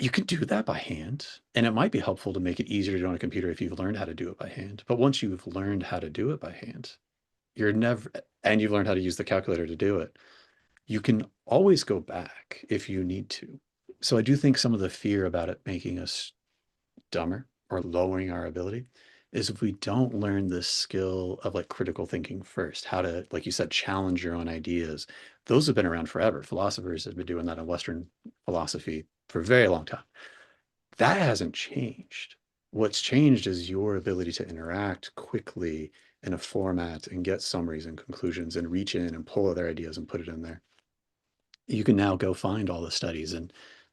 Speaker 2: You can do that by hand, and it might be helpful to make it easier to do on a computer if you've learned how to do it by hand. But once you've learned how to do it by hand, you're never, and you've learned how to use the calculator to do it, you can always go back if you need to. So I do think some of the fear about it making us dumber or lowering our ability is if we don't learn the skill of like critical thinking first, how to, like you said, challenge your own ideas. Those have been around forever. Philosophers have been doing that in Western philosophy for a very long time. That hasn't changed. What's changed is your ability to interact quickly in a format and get summaries and conclusions and reach in and pull other ideas and put it in there. You can now go find all the studies in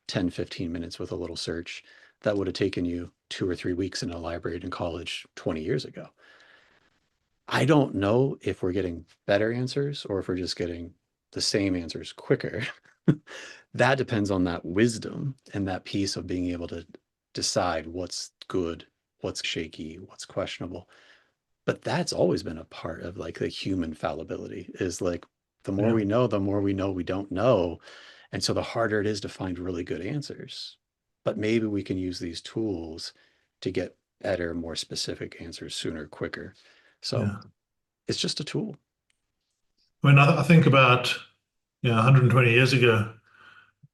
Speaker 2: 10, 15 minutes with a little search that would have taken you 2 or 3 weeks in a library in college 20 years ago. I don't know if we're getting better answers or if we're just getting the same answers quicker. That depends on that wisdom and that piece of being able to decide what's good, what's shaky, what's questionable. But that's always been a part of like the human fallibility is like the more
Speaker 1: Yeah.
Speaker 2: we know, the more we know we don't know. And so the harder it is to find really good answers. But maybe we can use these tools to get better, more specific answers sooner, quicker. So
Speaker 1: Yeah.
Speaker 2: it's just a tool.
Speaker 1: I mean, I think about, 120 years ago,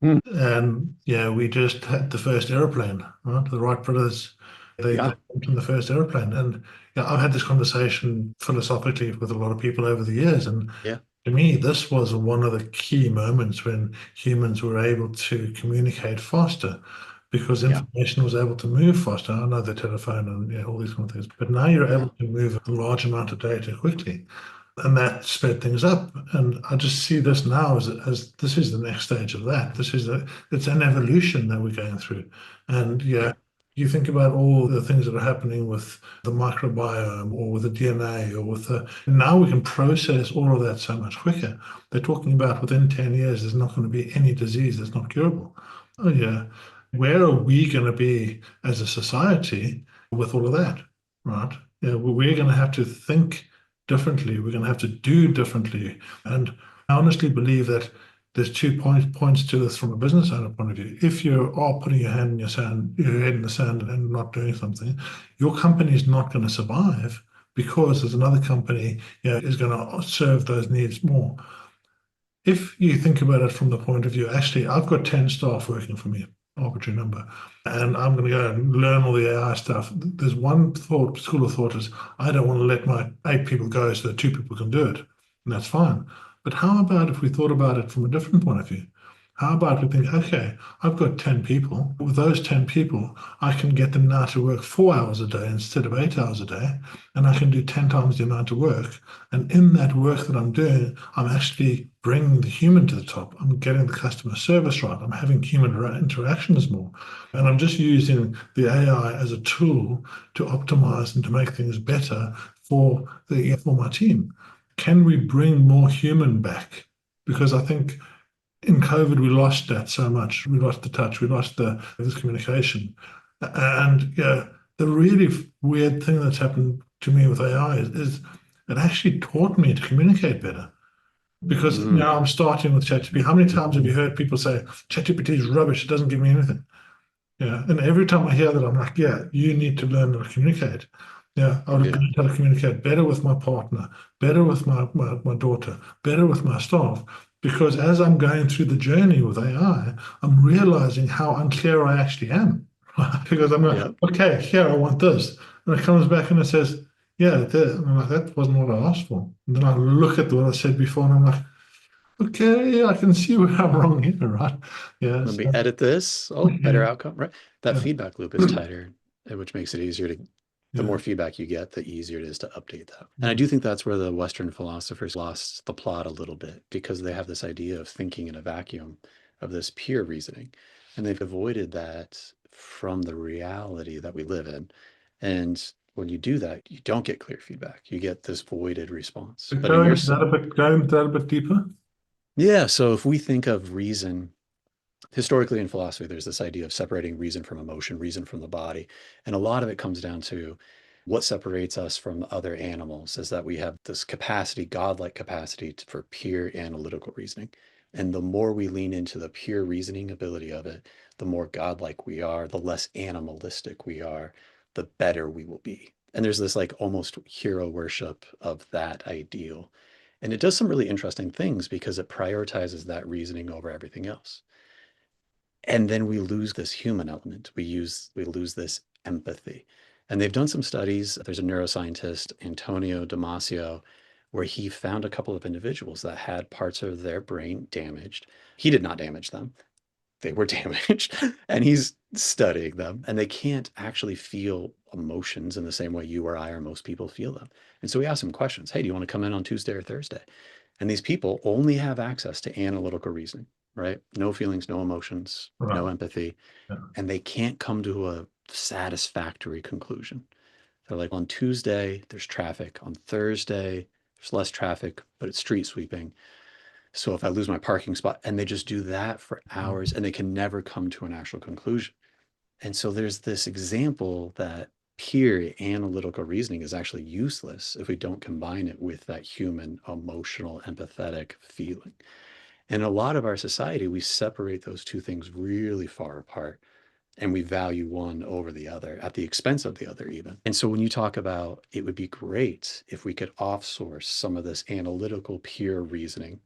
Speaker 2: Mm.
Speaker 1: and yeah, we just had the first airplane, right? The Wright brothers, they
Speaker 2: Yeah.
Speaker 1: jumped in the first airplane. And yeah, I've had this conversation philosophically with a lot of people over the years. And
Speaker 2: Yeah.
Speaker 1: to me, this was one of the key moments when humans were able to communicate faster because
Speaker 2: Yeah.
Speaker 1: information was able to move faster. I know the telephone and all these kind of things, but now you're
Speaker 2: Yeah.
Speaker 1: able to move a large amount of data quickly. And that sped things up. And I just see this now as this is the next stage of that. It's an evolution that we're going through. And yeah,
Speaker 2: Yeah.
Speaker 1: you think about all the things that are happening with the microbiome or with the DNA or with the, now we can process all of that so much quicker. They're talking about within 10 years, there's not going to be any disease that's not curable. Oh yeah. Where are we going to be as a society with all of that? Right? Yeah, we're going to have to think differently. We're going to have to do differently. And I honestly believe that there's 2 points to this from a business owner point of view. If you are putting your hand in your sand, your head in the sand and not doing something, your company is not going to survive because there's another company, is going to serve those needs more. If you think about it from the point of view, actually, I've got 10 staff working for me, arbitrary number, and I'm going to go and learn all the AI stuff. There's one school of thought is, I don't want to let my 8 people go so that 2 people can do it. And that's fine. But how about if we thought about it from a different point of view? How about we think, okay, I've got 10 people. With those 10 people, I can get them now to work 4 hours a day instead of 8 hours a day, and I can do 10 times the amount of work. And in that work that I'm doing, I'm actually bringing the human to the top. I'm getting the customer service right. I'm having human interactions more. And I'm just using the AI as a tool to optimize and to make things better for my team. Can we bring more human back? Because I think in COVID, we lost that so much. We lost the touch. We lost this communication. And yeah, the really weird thing that's happened to me with AI is it actually taught me to communicate better. Because
Speaker 2: Mm.
Speaker 1: now I'm starting with ChatGPT. How many times have you heard people say ChatGPT is rubbish? It doesn't give me anything. Yeah. And every time I hear that, I'm like, yeah, you need to learn how to communicate. Yeah. I would have
Speaker 2: Yeah.
Speaker 1: learned how to communicate better with my partner, better with my daughter, better with my staff. Because as I'm going through the journey with AI, I'm realizing how unclear I actually am. Because I'm like,
Speaker 2: Yeah.
Speaker 1: okay, here, I want this. And it comes back and it says, yeah, there. And I'm like, that wasn't what I asked for. And then I look at what I said before and I'm like, okay, yeah, I can see where I'm wrong here, right? Yeah,
Speaker 2: Let me
Speaker 1: so,
Speaker 2: edit this. Oh, better outcome, right? That
Speaker 1: yeah,
Speaker 2: feedback loop is tighter, which makes it easier to, the more
Speaker 1: yeah,
Speaker 2: feedback you get, the easier it is to update that. And I
Speaker 1: yeah.
Speaker 2: do think that's where the Western philosophers lost the plot a little bit because they have this idea of thinking in a vacuum, of this pure reasoning. And they've avoided that from the reality that we live in. And when you do that, you don't get clear feedback. You get this voided response. But in
Speaker 1: Go
Speaker 2: your,
Speaker 1: into that a bit, go into that a bit deeper.
Speaker 2: yeah, so if we think of reason historically in philosophy, there's this idea of separating reason from emotion, reason from the body. And a lot of it comes down to what separates us from other animals is that we have this capacity, godlike capacity for pure analytical reasoning. And the more we lean into the pure reasoning ability of it, the more godlike we are, the less animalistic we are, the better we will be. And there's this like almost hero worship of that ideal. And it does some really interesting things because it prioritizes that reasoning over everything else. And then we lose this human element. We lose this empathy. And they've done some studies. There's a neuroscientist, Antonio Damasio, where he found a couple of individuals that had parts of their brain damaged. He did not damage them. They were damaged. And he's studying them. And they can't actually feel emotions in the same way you or I or most people feel them. And so we asked them questions. Hey, do you want to come in on Tuesday or Thursday? And these people only have access to analytical reasoning, right? No feelings, no emotions, no
Speaker 1: Right.
Speaker 2: empathy,
Speaker 1: Yeah.
Speaker 2: and they can't come to a satisfactory conclusion. They're like, on Tuesday, there's traffic. On Thursday, there's less traffic, but it's street sweeping. So if I lose my parking spot, and they just do that for hours and they can never come to an actual conclusion. And so there's this example that pure analytical reasoning is actually useless if we don't combine it with that human, emotional, empathetic feeling. In a lot of our society, we separate those two things really far apart and we value one over the other at the expense of the other, even. And so when you talk about it would be great if we could offsource some of this analytical, pure reasoning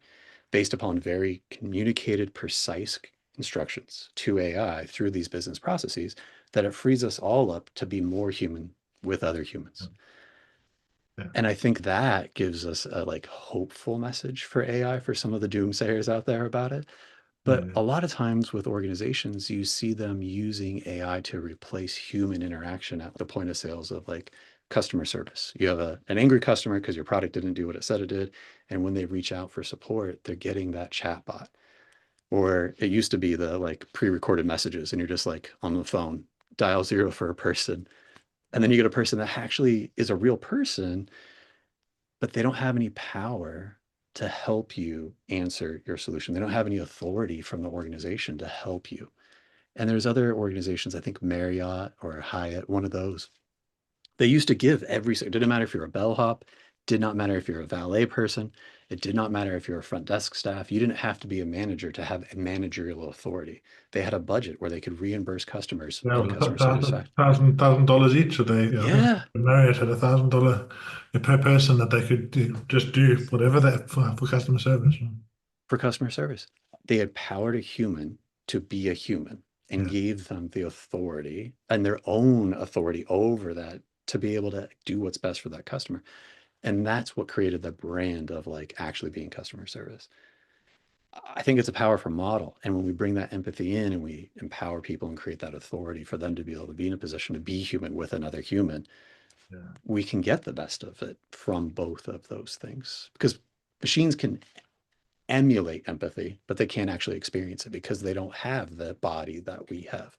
Speaker 2: based upon very communicated, precise instructions to AI through these business processes, that it frees us all up to be more human with other humans.
Speaker 1: Yeah.
Speaker 2: And I think that gives us a like hopeful message for AI for some of the doomsayers out there about it. But
Speaker 1: Yeah.
Speaker 2: a lot of times with organizations, you see them using AI to replace human interaction at the point of sales of like customer service. You have an angry customer because your product didn't do what it said it did. And when they reach out for support, they're getting that chatbot. Or it used to be the like pre-recorded messages, and you're just like on the phone, dial zero for a person. And then you get a person that actually is a real person, but they don't have any power to help you answer your solution. They don't have any authority from the organization to help you. And there's other organizations, I think Marriott or Hyatt, one of those. They used to give it didn't matter if you're a bellhop, did not matter if you're a valet person, it did not matter if you're a front desk staff. You didn't have to be a manager to have a managerial authority. They had a budget where they could reimburse customers
Speaker 1: Yeah,
Speaker 2: for
Speaker 1: it was
Speaker 2: customer
Speaker 1: thousand
Speaker 2: satisfaction.
Speaker 1: thousand dollars each. So they, I think
Speaker 2: Yeah,
Speaker 1: Marriott had $1,000 per person that they could just do whatever that for customer service.
Speaker 2: for customer service. They empowered a human to be a human and
Speaker 1: Yeah,
Speaker 2: gave them the authority and their own authority over that to be able to do what's best for that customer. And that's what created the brand of like actually being customer service. I think it's a powerful model. And when we bring that empathy in and we empower people and create that authority for them to be able to be in a position to be human with another human,
Speaker 1: yeah,
Speaker 2: we can get the best of it from both of those things. Because machines can emulate empathy, but they can't actually experience it because they don't have the body that we have.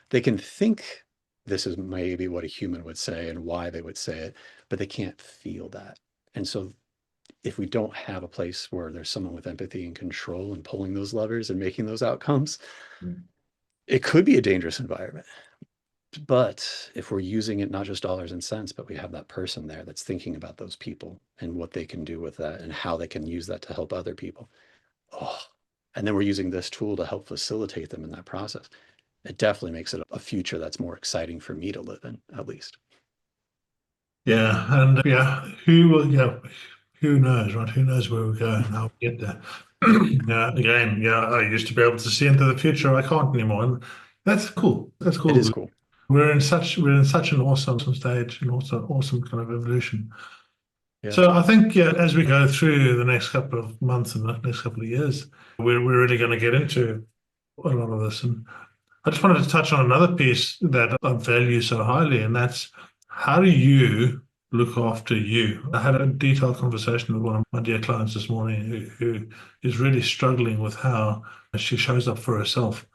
Speaker 2: They can think this is maybe what a human would say and why they would say it, but they can't feel that. And so if we don't have a place where there's someone with empathy and control and pulling those levers and making those outcomes,
Speaker 1: yeah.
Speaker 2: it could be a dangerous environment. But if we're using it not just dollars and cents, but we have that person there that's thinking about those people and what they can do with that and how they can use that to help other people. Oh, and then we're using this tool to help facilitate them in that process. It definitely makes it a future that's more exciting for me to live in, at least.
Speaker 1: Yeah, and yeah, who will? Yeah, who knows, right? Who knows where we go and how we get there? Yeah, again, yeah, I used to be able to see into the future. I can't anymore. And That's cool. That's
Speaker 2: It is
Speaker 1: cool.
Speaker 2: cool.
Speaker 1: We're in such an awesome stage and also awesome kind of evolution.
Speaker 2: Yeah.
Speaker 1: So I think, yeah, as we go through the next couple of months and the next couple of years, we're really going to get into a lot of this. And I just wanted to touch on another piece that I value so highly, and that's how do you look after you? I had a detailed conversation with one of my dear clients this morning who is really struggling with how she shows up for herself.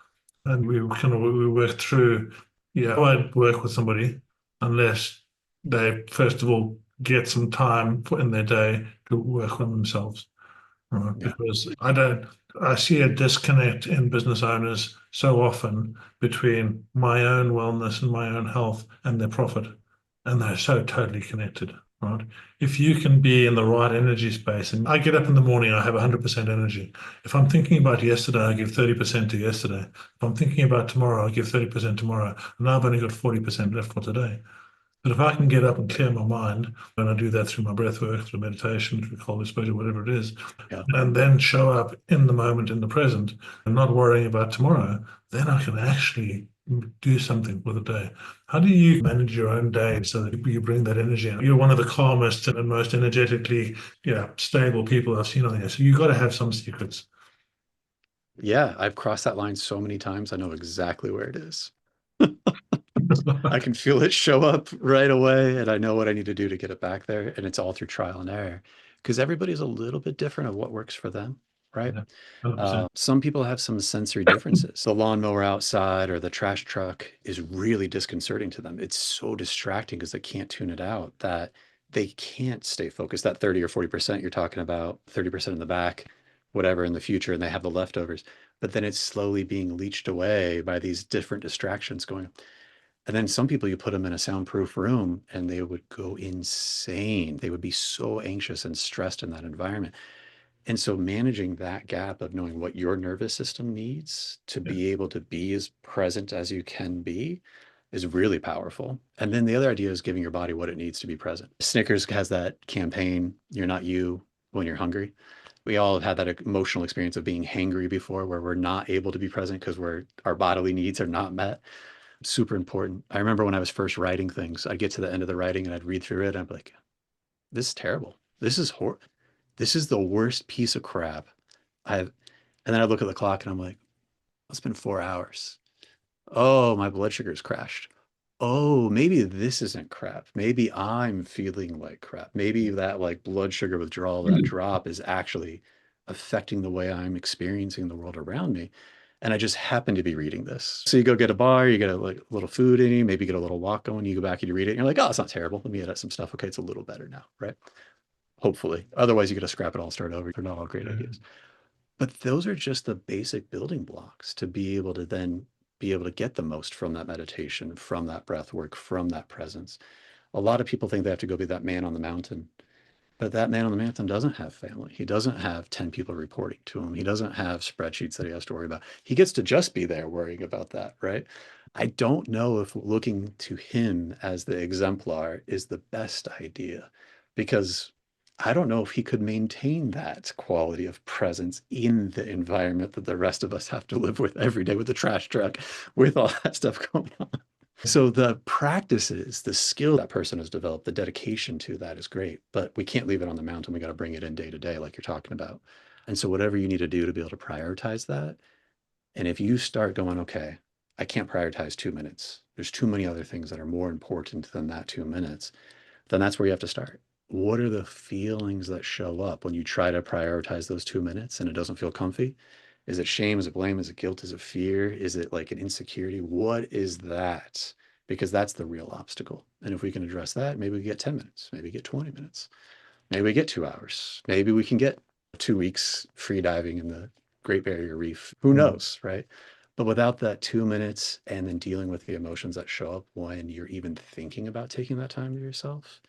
Speaker 1: And we worked through, yeah, I won't work with somebody unless they first of all get some time in their day to work on themselves. Right?
Speaker 2: Yeah.
Speaker 1: Because I see a disconnect in business owners so often between my own wellness and my own health and their profit. And they're so totally connected, right? If you can be in the right energy space, and I get up in the morning, I have 100% energy. If I'm thinking about yesterday, I give 30% to yesterday. If I'm thinking about tomorrow, I give 30% tomorrow. And now I've only got 40% left for today. But if I can get up and clear my mind, and I do that through my breath work, through meditation, through cold exposure, whatever it is,
Speaker 2: Yeah.
Speaker 1: and then show up in the moment, in the present, and not worrying about tomorrow, then I can actually do something with the day. How do you manage your own day so that you bring that energy in? You're one of the calmest and most energetically, yeah, stable people I've seen on here. So you've got to have some secrets.
Speaker 2: Yeah. I've crossed that line so many times. I know exactly where it is. I can feel it show up right away, and I know what I need to do to get it back there. And it's all through trial and error because everybody's a little bit different of what works for them, right?
Speaker 1: Yeah, 100%.
Speaker 2: Some people have some sensory differences. The lawnmower outside or the trash truck is really disconcerting to them. It's so distracting because they can't tune it out that they can't stay focused. That 30 or 40% you're talking about, 30% in the back, whatever in the future, and they have the leftovers. But then it's slowly being leached away by these different distractions going. And then some people, you put them in a soundproof room and they would go insane. They would be so anxious and stressed in that environment. And so managing that gap of knowing what your nervous system needs to
Speaker 1: Yeah,
Speaker 2: be able to be as present as you can be is really powerful. And then the other idea is giving your body what it needs to be present. Snickers has that campaign, "You're not you when you're hungry." We all have had that emotional experience of being hangry before where we're not able to be present because our bodily needs are not met. Super important. I remember when I was first writing things, I'd get to the end of the writing and I'd read through it and I'd be like, this is terrible. This is the worst piece of crap I've, and then I look at the clock and I'm like, it's been 4 hours. Oh, my blood sugar's crashed. Oh, maybe this isn't crap. Maybe I'm feeling like crap. Maybe that like blood sugar withdrawal, that drop is actually affecting the way I'm experiencing the world around me. And I just happen to be reading this. So you go get a bar, you get a like little food in you, maybe get a little walk going, you go back and you read it, and you're like, oh, it's not terrible. Let me edit some stuff. Okay, it's a little better now, right? Hopefully. Otherwise, you got to scrap it all, start over. They're not all great
Speaker 1: yeah,
Speaker 2: ideas. But those are just the basic building blocks to be able to then be able to get the most from that meditation, from that breath work, from that presence. A lot of people think they have to go be that man on the mountain, but that man on the mountain doesn't have family. He doesn't have 10 people reporting to him. He doesn't have spreadsheets that he has to worry about. He gets to just be there worrying about that, right? I don't know if looking to him as the exemplar is the best idea because I don't know if he could maintain that quality of presence in the environment that the rest of us have to live with every day with the trash truck, with all that stuff going on. So the practices, the skill that person has developed, the dedication to that is great, but we can't leave it on the mountain. We got to bring it in day to day, like you're talking about. And so whatever you need to do to be able to prioritize that. And if you start going, okay, I can't prioritize 2 minutes. There's too many other things that are more important than that 2 minutes, then that's where you have to start. What are the feelings that show up when you try to prioritize those 2 minutes and it doesn't feel comfy? Is it shame? Is it blame? Is it guilt? Is it fear? Is it like an insecurity? What is that? Because that's the real obstacle. And if we can address that, maybe we get 10 minutes, maybe we get 20 minutes, maybe we get 2 hours, maybe we can get 2 weeks free diving in the Great Barrier Reef. Who knows, right? But without that 2 minutes and then dealing with the emotions that show up when you're even thinking about taking that time to yourself,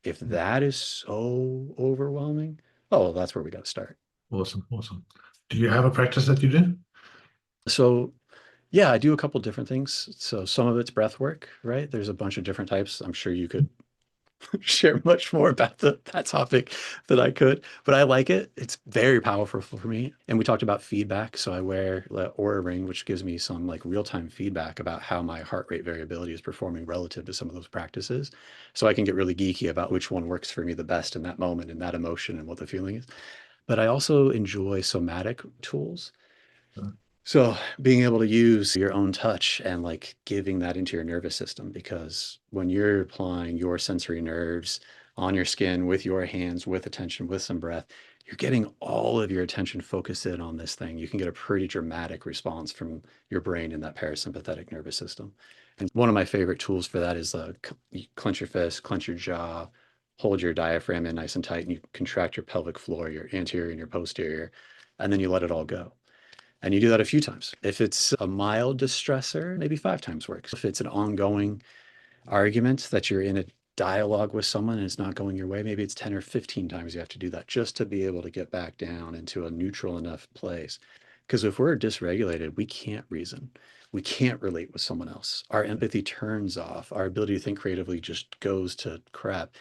Speaker 2: if that is so overwhelming, oh, well, that's where we got to start.
Speaker 1: awesome, awesome. Do you have a practice that you do?
Speaker 2: So, yeah, I do a couple different things. So, some of it's breath work, right? There's a bunch of different types. I'm sure you could share much more about that topic than I could, but I like it. It's very powerful for me. And we talked about feedback. So I wear the Aura ring, which gives me some like real-time feedback about how my heart rate variability is performing relative to some of those practices. So I can get really geeky about which one works for me the best in that moment and that emotion and what the feeling is. But I also enjoy somatic tools. So being able to use your own touch and like giving that into your nervous system, because when you're applying your sensory nerves on your skin with your hands, with attention, with some breath, you're getting all of your attention focused in on this thing. You can get a pretty dramatic response from your brain in that parasympathetic nervous system. And one of my favorite tools for that is you clench your fist, clench your jaw, hold your diaphragm in nice and tight, and you contract your pelvic floor, your anterior and your posterior, and then you let it all go. And you do that a few times. If it's a mild distressor, maybe 5 times works. If it's an ongoing argument that you're in a dialogue with someone and it's not going your way, maybe it's 10 or 15 times you have to do that just to be able to get back down into a neutral enough place. Because if we're dysregulated, we can't reason. We can't relate with someone else. Our empathy turns off. Our ability to think creatively just goes to crap.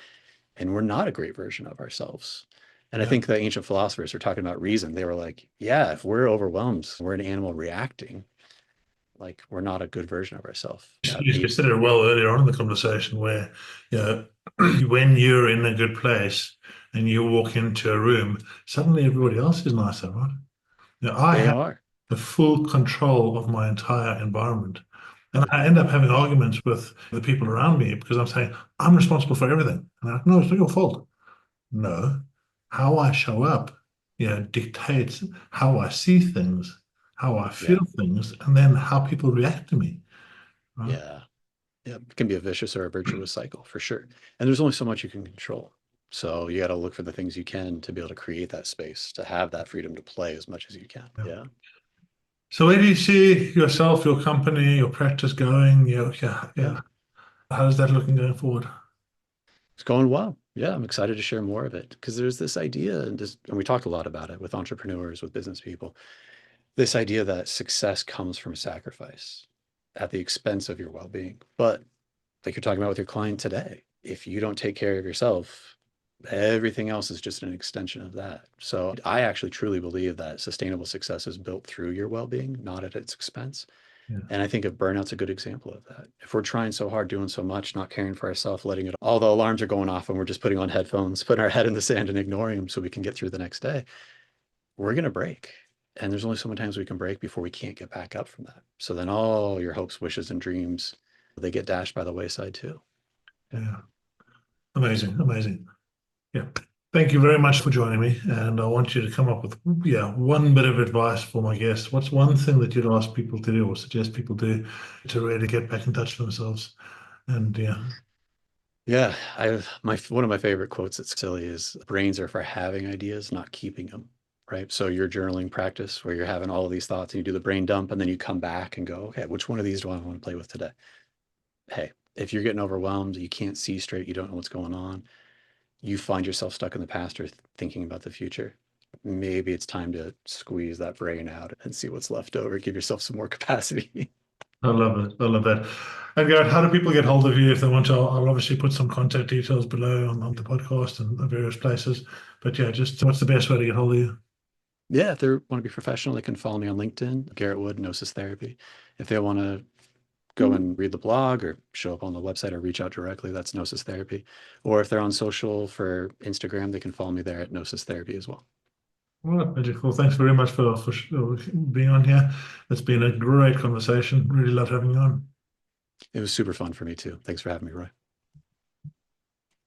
Speaker 2: And we're not a great version of ourselves. And I
Speaker 1: Yeah.
Speaker 2: think the ancient philosophers are talking about reason. They were like, yeah, if we're overwhelmed, we're an animal reacting, like we're not a good version of ourselves.
Speaker 1: You said it well earlier on in the conversation where, you know, when you're in a good place and you walk into a room, suddenly everybody else is nicer, right? You know, I
Speaker 2: They
Speaker 1: have
Speaker 2: are.
Speaker 1: the full control of my entire environment. And I end up having arguments with the people around me because I'm saying, I'm responsible for everything. And they're like, no, it's not your fault. No, how I show up, dictates how I see things, how I feel
Speaker 2: Yeah.
Speaker 1: things, and then how people react to me. Right?
Speaker 2: Yeah. Yeah. It can be a vicious or a virtuous cycle for sure. And there's only so much you can control. So you got to look for the things you can to be able to create that space, to have that freedom to play as much as you can.
Speaker 1: Yeah.
Speaker 2: Yeah.
Speaker 1: So where do you see yourself, your company, your practice going?
Speaker 2: Yeah.
Speaker 1: How's that looking going forward?
Speaker 2: It's going well. Yeah, I'm excited to share more of it because there's this idea, and we talked a lot about it with entrepreneurs, with business people, this idea that success comes from sacrifice at the expense of your well-being. But like you're talking about with your client today, if you don't take care of yourself, everything else is just an extension of that. So I actually truly believe that sustainable success is built through your well-being, not at its expense.
Speaker 1: Yeah.
Speaker 2: And I think of burnout's a good example of that. If we're trying so hard, doing so much, not caring for ourselves, letting it all the alarms are going off and we're just putting on headphones, putting our head in the sand and ignoring them so we can get through the next day, we're going to break. And there's only so many times we can break before we can't get back up from that. So then all your hopes, wishes, and dreams, they get dashed by the wayside too. Yeah.
Speaker 1: Yeah. Amazing. Amazing. Yeah. Thank you very much for joining me. And I want you to come up with, one bit of advice for my guests. What's one thing that you'd ask people to do or suggest people do to really get back in touch with themselves? And yeah.
Speaker 2: Yeah, I've my one of my favorite quotes, it's silly, is brains are for having ideas, not keeping them. Right. So your journaling practice where you're having all of these thoughts and you do the brain dump and then you come back and go, okay, which one of these do I want to play with today? Hey, if you're getting overwhelmed, you can't see straight, you don't know what's going on, you find yourself stuck in the past or thinking about the future, maybe it's time to squeeze that brain out and see what's left over, give yourself some more capacity.
Speaker 1: I love it. I love that. And Garrett, how do people get hold of you if they want to? I'll obviously put some contact details below on the podcast and the various places. But yeah, just what's the best way to get hold of you?
Speaker 2: Yeah, if they want to be professional, they can follow me on LinkedIn, Garrett Wood, Gnosis Therapy. If they want to go and read the blog or show up on the website or reach out directly, that's Gnosis Therapy. Or if they're on social for Instagram, they can follow me there at Gnosis Therapy as well.
Speaker 1: Well, Magic. Well, thanks very much for being on here. It's been a great conversation. Really loved having you on.
Speaker 2: It was super fun for me too. Thanks for having me, Roy.